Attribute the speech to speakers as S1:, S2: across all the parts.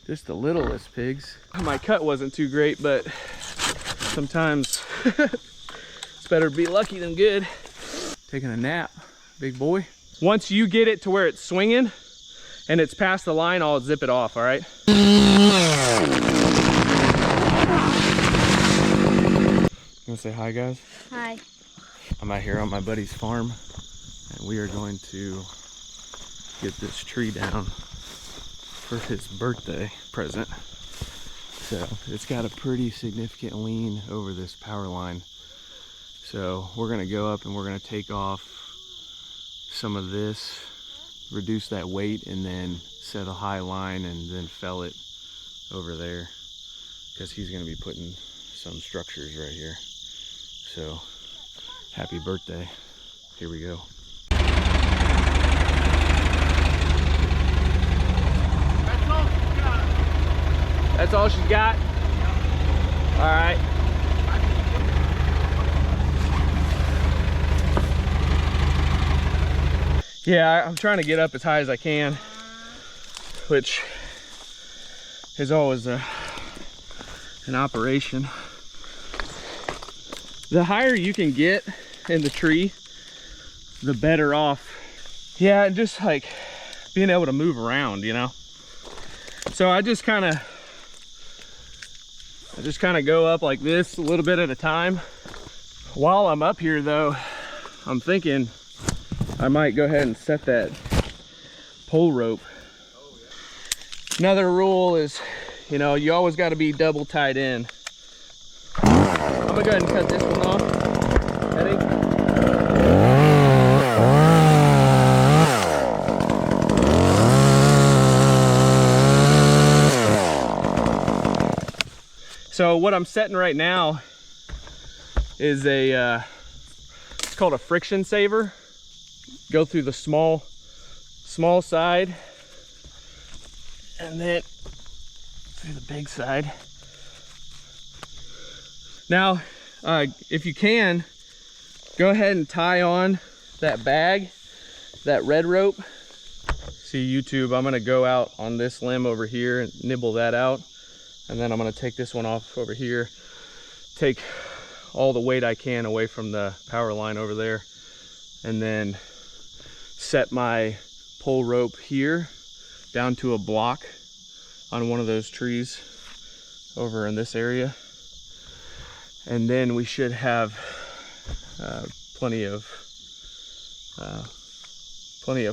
S1: Just the littlest pigs. My cut wasn't too great, but sometimes it's better to be lucky than good. Taking a nap, big boy. Once you get it to where it's swinging and it's past the line, I'll zip it off, all right? You wanna say hi, guys?
S2: Hi.
S1: I'm out here on my buddy's farm, and we are going to get this tree down for his birthday present. So it's got a pretty significant lean over this power line. So we're gonna go up and we're gonna take off some of this, reduce that weight, and then set a high line and then fell it over there, because he's gonna be putting some structures right here. So happy birthday. Here we go. That's all she's got? All right. Yeah, I'm trying to get up as high as I can, which is always an operation. The higher you can get in the tree, the better off. Yeah, and just like being able to move around, you know? So I just kind of go up like this a little bit at a time. While I'm up here though, I'm thinking I might go ahead and set that pole rope. Another rule is, you know, you always got to be double tied in. I'm gonna go ahead and cut this one off. Ready? So what I'm setting right now is it's called a friction saver. Go through the small side and then through the big side. Now, if you can, go ahead and tie on that bag, that red rope. See YouTube, I'm gonna go out on this limb over here and nibble that out. And then I'm gonna take this one off over here, take all the weight I can away from the power line over there, and then set my pole rope here down to a block on one of those trees over in this area. And then we should have plenty of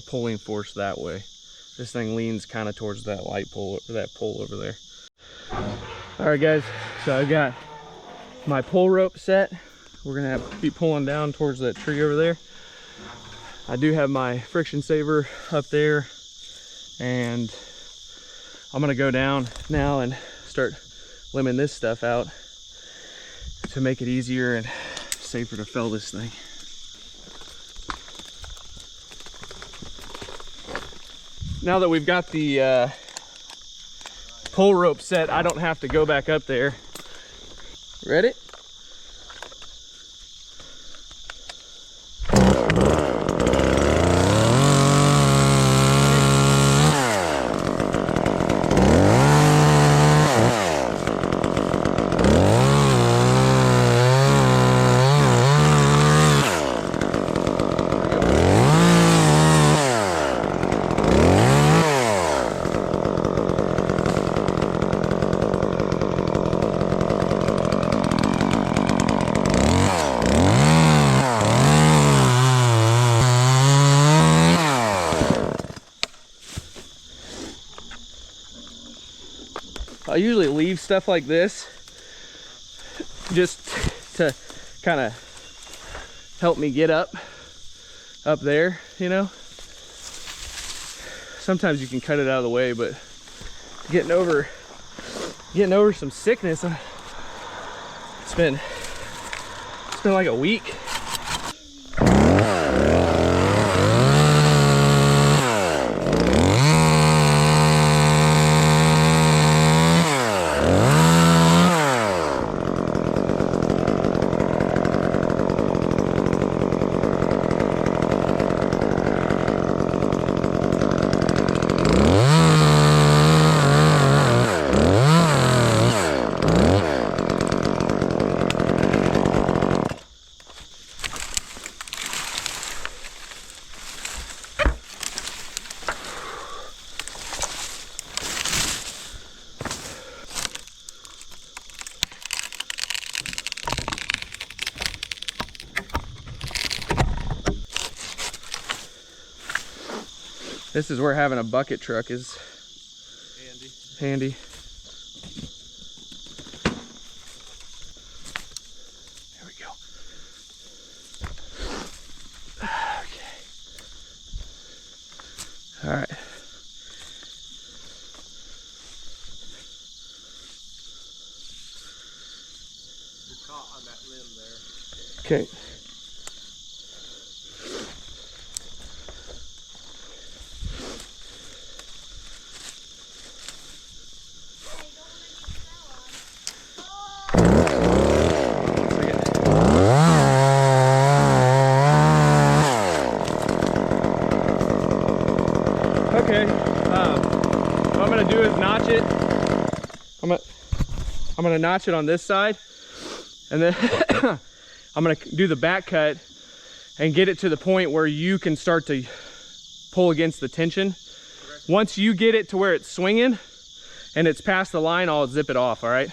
S1: pulling force that way. This thing leans kind of towards that light pole, or that pole over there. All right guys, so I've got my pole rope set. We're gonna have to be pulling down towards that tree over there. I do have my friction saver up there, and I'm gonna go down now and start limbing this stuff out to make it easier and safer to fell this thing. Now that we've got the pole rope set, I don't have to go back up there. Ready? I usually leave stuff like this just to kind of help me get up there, you know. Sometimes you can cut it out of the way, but getting over some sickness, it's been like a week. This is where having a bucket truck is handy. There we go. Okay. All right.
S2: You're caught on that limb there.
S1: Okay. Okay, what I'm gonna do is notch it. I'm gonna notch it on this side, and then I'm gonna do the back cut and get it to the point where you can start to pull against the tension. Okay. Once you get it to where it's swinging and it's past the line, I'll zip it off, all right?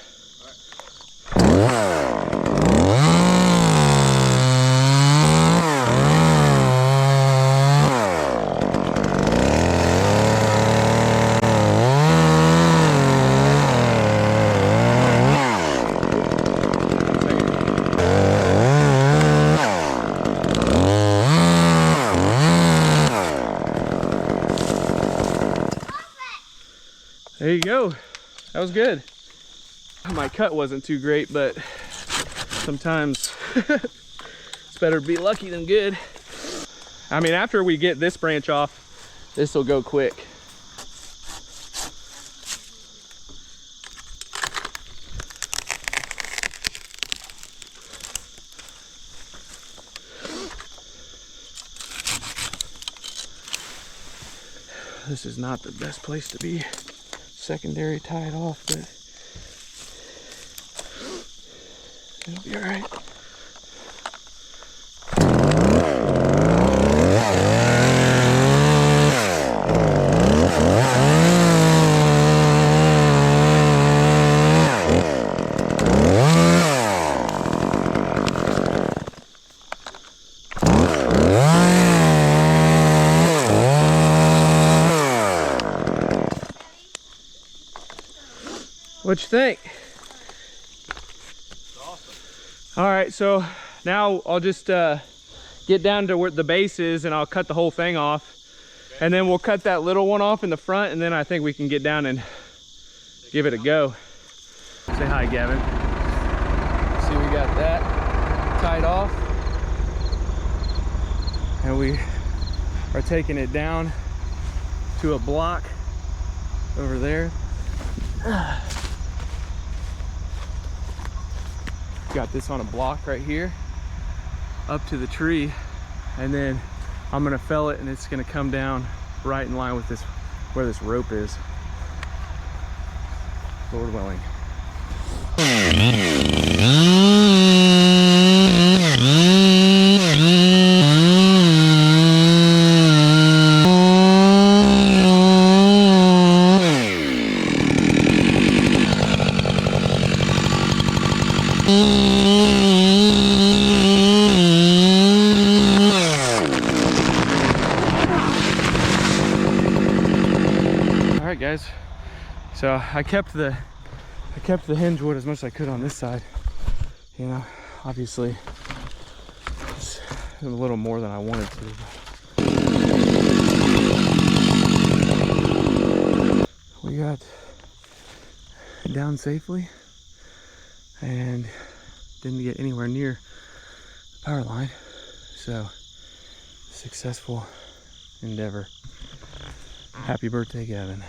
S1: There you go. That was good. My cut wasn't too great, but sometimes it's better to be lucky than good. I mean, after we get this branch off, this will go quick. This is not the best place to be secondary tied off, but it'll be all right. What you think? Awesome. All right, so now I'll just get down to where the base is and I'll cut the whole thing off. Okay. And then we'll cut that little one off in the front, and then I think we can get down and give it a go. Say hi, Gavin. See, we got that tied off. And we are taking it down to a block over there. Got this on a block right here up to the tree, and then I'm gonna fell it and it's gonna come down right in line with this, where this rope is, Lord willing. All right, guys, so I kept the hinge wood as much as I could on this side. You know, obviously it's a little more than I wanted to, but we got down safely and didn't get anywhere near the power line. So, successful endeavor. Happy birthday, Gavin.